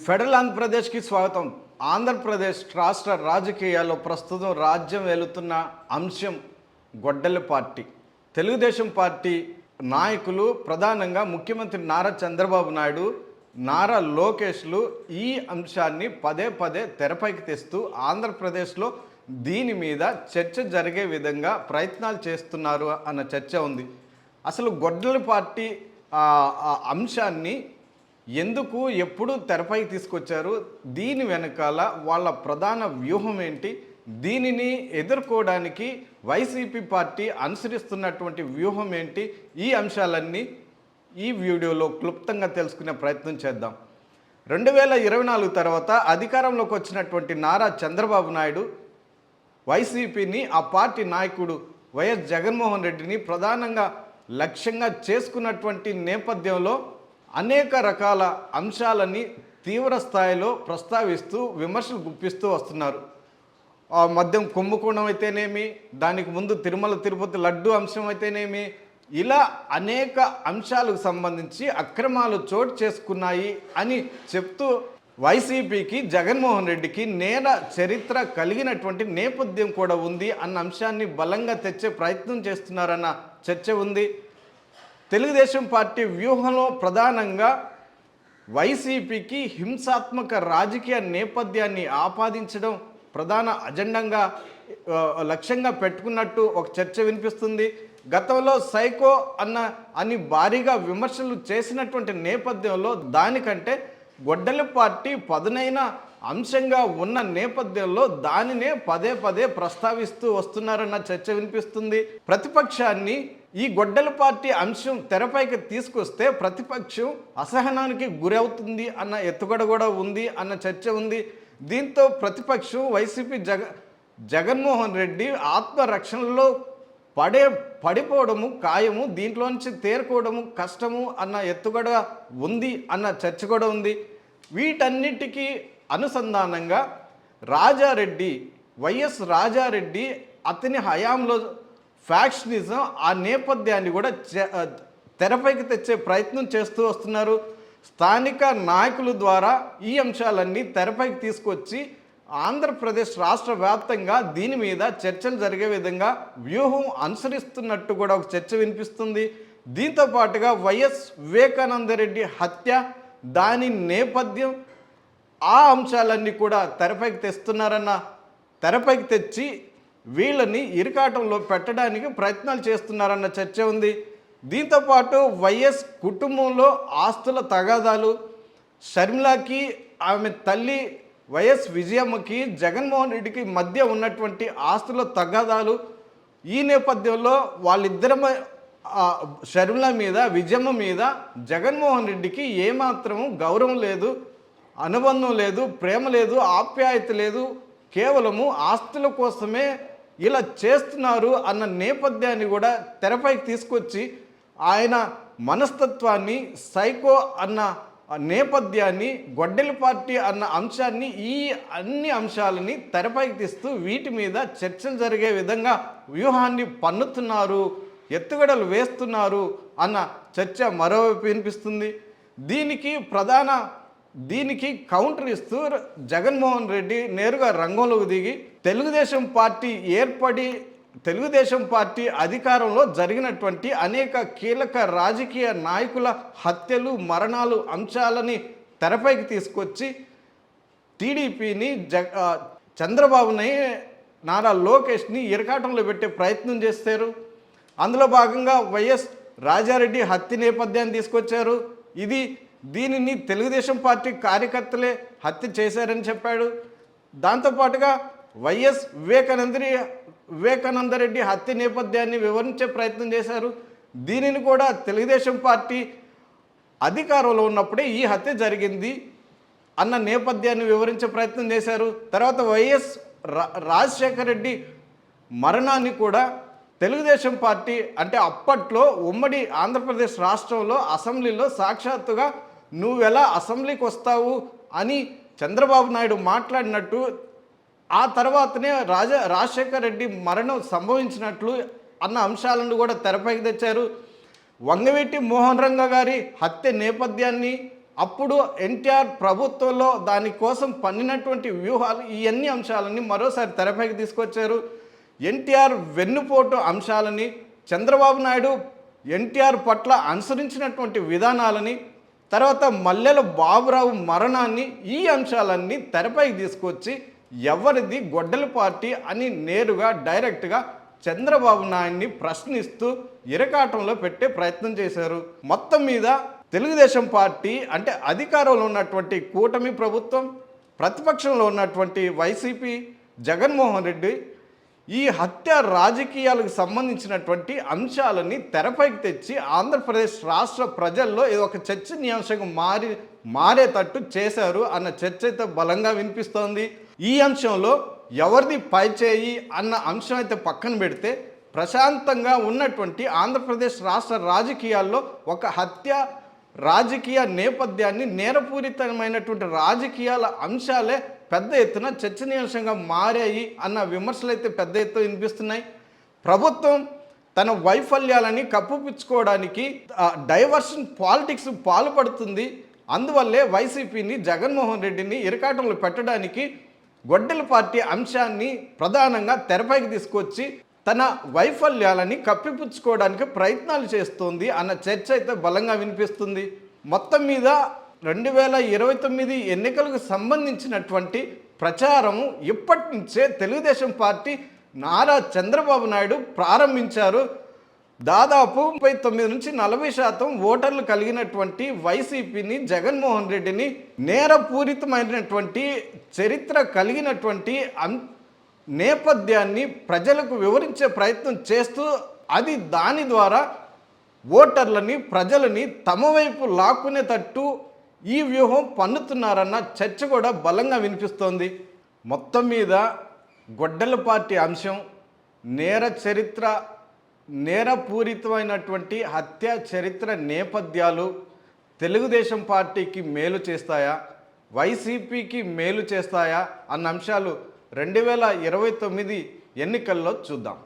Federal ఆంధ్రప్రదేశ్కి స్వాగతం. ఆంధ్రప్రదేశ్ రాష్ట్ర రాజకీయాల్లో ప్రస్తుతం రాజ్యం వెళుతున్న అంశం గొడ్డలి పార్టీ. తెలుగుదేశం పార్టీ నాయకులు ప్రధానంగా ముఖ్యమంత్రి నారా చంద్రబాబు నాయుడు, నారా లోకేష్లు ఈ అంశాన్ని పదే పదే తెరపైకి తెస్తూ ఆంధ్రప్రదేశ్లో దీని మీద చర్చ జరిగే విధంగా ప్రయత్నాలు చేస్తున్నారు అన్న చర్చ ఉంది. అసలు గొడ్డలి పార్టీ అంశాన్ని ఎందుకు ఎప్పుడు తెరపైకి తీసుకొచ్చారు, దీని వెనకాల వాళ్ళ ప్రధాన వ్యూహం ఏంటి, దీనిని ఎదుర్కోవడానికి వైసీపీ పార్టీ అనుసరిస్తున్నటువంటి వ్యూహం ఏంటి, ఈ అంశాలన్నీ ఈ వీడియోలో క్లుప్తంగా తెలుసుకునే ప్రయత్నం చేద్దాం. 2024 తర్వాత అధికారంలోకి వచ్చినటువంటి నారా చంద్రబాబు నాయుడు వైసీపీని, ఆ పార్టీ నాయకుడు వైఎస్ జగన్మోహన్ రెడ్డిని ప్రధానంగా లక్ష్యంగా చేసుకున్నటువంటి నేపథ్యంలో అనేక రకాల అంశాలని తీవ్ర స్థాయిలో ప్రస్తావిస్తూ విమర్శలు గుప్పిస్తూ వస్తున్నారు. మద్యం కుంభకోణం అయితేనేమి, దానికి ముందు తిరుమల తిరుపతి లడ్డు అంశం అయితేనేమి, ఇలా అనేక అంశాలకు సంబంధించి అక్రమాలు చోటు చేసుకున్నాయి అని చెప్తూ వైసీపీకి, జగన్మోహన్ రెడ్డికి నేర చరిత్ర కలిగినటువంటి నేపథ్యం కూడా ఉంది అన్న అంశాన్ని బలంగా తెచ్చే ప్రయత్నం చేస్తున్నారన్న చర్చ ఉంది. తెలుగుదేశం పార్టీ వ్యూహంలో ప్రధానంగా వైసీపీకి హింసాత్మక రాజకీయ నేపథ్యాన్ని ఆపాదించడం ప్రధాన అజెండాగా లక్ష్యంగా పెట్టుకున్నట్టు ఒక చర్చ వినిపిస్తుంది. గతంలో సైకో అని భారీగా విమర్శలు చేసినటువంటి నేపథ్యంలో దానికంటే గొడ్డలి పార్టీ పదునైన అంశంగా ఉన్న నేపథ్యంలో దానినే పదే పదే ప్రస్తావిస్తూ వస్తున్నారన్న చర్చ వినిపిస్తుంది. ప్రతిపక్షాన్ని ఈ గొడ్డలి పార్టీ అంశం తెరపైకి తీసుకొస్తే ప్రతిపక్షం అసహనానికి గురవుతుంది అన్న ఎత్తుగడ కూడా ఉంది అన్న చర్చ ఉంది. దీంతో ప్రతిపక్షం వైసీపీ జగన్మోహన్ రెడ్డి ఆత్మరక్షణలో పడిపోవడము ఖాయము, దీంట్లోంచి తేరుకోవడము కష్టము అన్న ఎత్తుగడ ఉంది అన్న చర్చ కూడా ఉంది. వీటన్నిటికీ అనుసంధానంగా రాజారెడ్డి, వైఎస్ రాజారెడ్డి అతని హయాంలో ఫ్యాక్షనిజం ఆ నేపథ్యాన్ని కూడా తెరపైకి తెచ్చే ప్రయత్నం చేస్తూ వస్తున్నారు. స్థానిక నాయకుల ద్వారా ఈ అంశాలన్నీ తెరపైకి తీసుకొచ్చి ఆంధ్రప్రదేశ్ రాష్ట్ర వ్యాప్తంగా దీని మీద చర్చలు జరిగే విధంగా వ్యూహం అనుసరిస్తున్నట్టు కూడా ఒక చర్చ వినిపిస్తుంది. దీంతో పాటుగా వైఎస్ వివేకానందరెడ్డి హత్య, దాని నేపథ్యం, ఆ అంశాలన్నీ కూడా తెరపైకి తెచ్చి వీళ్ళని ఇరకాటంలో పెట్టడానికి ప్రయత్నాలు చేస్తున్నారన్న చర్చ ఉంది. దీంతోపాటు వైఎస్ కుటుంబంలో ఆస్తుల తగాదాలు, షర్మిలాకి ఆమె తల్లి వైఎస్ విజయమ్మకి జగన్మోహన్ రెడ్డికి మధ్య ఉన్నటువంటి ఆస్తుల తగాదాలు, ఈ నేపథ్యంలో వాళ్ళిద్దరి షర్మిల మీద, విజయమ్మ మీద జగన్మోహన్ రెడ్డికి ఏమాత్రము గౌరవం లేదు, అనుబంధం లేదు, ప్రేమ లేదు, ఆప్యాయత లేదు, కేవలము ఆస్తుల కోసమే ఇలా చేస్తున్నారు అన్న నేపథ్యాన్ని కూడా తెరపైకి తీసుకొచ్చి ఆయన మనస్తత్వాన్ని, సైకో అన్న నేపథ్యాన్ని, గొడ్డలి పార్టీ అన్న అంశాన్ని, ఈ అన్ని అంశాలని తెరపైకి తీస్తూ వీటి మీద చర్చలు జరిగే విధంగా వ్యూహాన్ని పన్నుతున్నారు, ఎత్తుగడలు వేస్తున్నారు అన్న చర్చ మరోవైపు వినిపిస్తుంది. దీనికి కౌంటర్ ఇస్తూ జగన్మోహన్ రెడ్డి నేరుగా రంగంలోకి దిగి తెలుగుదేశం పార్టీ అధికారంలో జరిగినటువంటి అనేక కీలక రాజకీయ నాయకుల హత్యలు, మరణాలు అంశాలని తెరపైకి తీసుకొచ్చి టీడీపీని, చంద్రబాబుని, నారా లోకేష్ని ఇరకాటంలో పెట్టే ప్రయత్నం చేస్తారు. అందులో భాగంగా వైఎస్ రాజారెడ్డి హత్య నేపథ్యాన్ని తీసుకొచ్చారు. దీనిని తెలుగుదేశం పార్టీ కార్యకర్తలే హత్య చేశారని చెప్పాడు. దాంతోపాటుగా వైఎస్ వివేకానందరెడ్డి హత్య నేపథ్యాన్ని వివరించే ప్రయత్నం చేశారు. దీనిని కూడా తెలుగుదేశం పార్టీ అధికారంలో ఉన్నప్పుడే ఈ హత్య జరిగింది అన్న నేపథ్యాన్ని వివరించే ప్రయత్నం చేశారు. తర్వాత వైఎస్ రాజశేఖర రెడ్డి మరణాన్ని కూడా తెలుగుదేశం పార్టీ, అంటే అప్పట్లో ఉమ్మడి ఆంధ్రప్రదేశ్ రాష్ట్రంలో అసెంబ్లీలో సాక్షాత్తుగా నువ్వెలా అసెంబ్లీకి వస్తావు అని చంద్రబాబు నాయుడు మాట్లాడినట్టు, ఆ తర్వాతనే రాజశేఖర రెడ్డి మరణం సంభవించినట్లు అన్న అంశాలను కూడా తెరపైకి తెచ్చారు. వంగవీటి మోహన్ రంగ గారి హత్య నేపథ్యాన్ని, అప్పుడు ఎన్టీఆర్ ప్రభుత్వంలో దానికోసం పన్నినటువంటి వ్యూహాలు ఇవన్నీ అంశాలని మరోసారి తెరపైకి తీసుకొచ్చారు. ఎన్టీఆర్ వెన్నుపోటు అంశాలని, చంద్రబాబు నాయుడు ఎన్టీఆర్ పట్ల అనుసరించినటువంటి విధానాలని, తర్వాత మల్లెల బాబురావు మరణాన్ని, ఈ అంశాలన్నీ తెరపైకి తీసుకొచ్చి ఎవరిది గొడ్డలి పార్టీ అని నేరుగా డైరెక్ట్గా చంద్రబాబు నాయుడిని ప్రశ్నిస్తూ ఇరకాటంలో పెట్టే ప్రయత్నం చేశారు. మొత్తం మీద తెలుగుదేశం పార్టీ అంటే అధికారంలో ఉన్నటువంటి కూటమి ప్రభుత్వం, ప్రతిపక్షంలో ఉన్నటువంటి వైసీపీ, జగన్మోహన్ రెడ్డి ఈ హత్య రాజకీయాలకు సంబంధించినటువంటి అంశాలని తెరపైకి తెచ్చి ఆంధ్రప్రదేశ్ రాష్ట్ర ప్రజల్లో ఇది ఒక చర్చనీయాంశంగా మారేటట్టు చేశారు అన్న చర్చ అయితే బలంగా వినిపిస్తోంది. ఈ అంశంలో ఎవరిది పైచేయి అన్న అంశం అయితే పక్కన పెడితే, ప్రశాంతంగా ఉన్నటువంటి ఆంధ్రప్రదేశ్ రాష్ట్ర రాజకీయాల్లో ఒక హత్య రాజకీయ నేపథ్యాన్ని, నేరపూరితమైనటువంటి రాజకీయాల అంశాలే పెద్ద ఎత్తున చర్చనీయాంశంగా మారాయి అన్న విమర్శలు అయితే పెద్ద ఎత్తున వినిపిస్తున్నాయి. ప్రభుత్వం తన వైఫల్యాలని కప్పుపుచ్చుకోవడానికి డైవర్షన్ పాలిటిక్స్ పాల్పడుతుంది. అందువల్లే వైసీపీని, జగన్మోహన్ రెడ్డిని ఇరకాటంలో పెట్టడానికి గొడ్డలి పార్టీ అంశాన్ని ప్రధానంగా తెరపైకి తీసుకొచ్చి తన వైఫల్యాలని కప్పిపుచ్చుకోవడానికి ప్రయత్నాలు చేస్తోంది అన్న చర్చ అయితే బలంగా వినిపిస్తుంది. మొత్తం మీద 2029 ఎన్నికలకు సంబంధించినటువంటి ప్రచారం ఇప్పటి నుంచే తెలుగుదేశం పార్టీ నారా చంద్రబాబు నాయుడు ప్రారంభించారు. దాదాపు 39 నుంచి 40% ఓటర్లు కలిగినటువంటి వైసీపీని, జగన్మోహన్ రెడ్డిని నేరపూరితమైనటువంటి చరిత్ర కలిగినటువంటి నేపథ్యాన్ని ప్రజలకు వివరించే ప్రయత్నం చేస్తూ దాని ద్వారా ఓటర్లని, ప్రజలని తమ వైపు లాక్కునేటట్టు ఈ వ్యూహం పన్నుతున్నారన్న చర్చ కూడా బలంగా వినిపిస్తోంది. మొత్తం మీద గొడ్డల పార్టీ అంశం, నేరపూరితమైనటువంటి హత్య చరిత్ర నేపథ్యాలు తెలుగుదేశం పార్టీకి మేలు చేస్తాయా, వైసీపీకి మేలు చేస్తాయా అన్న అంశాలు 2029 ఎన్నికల్లో చూద్దాం.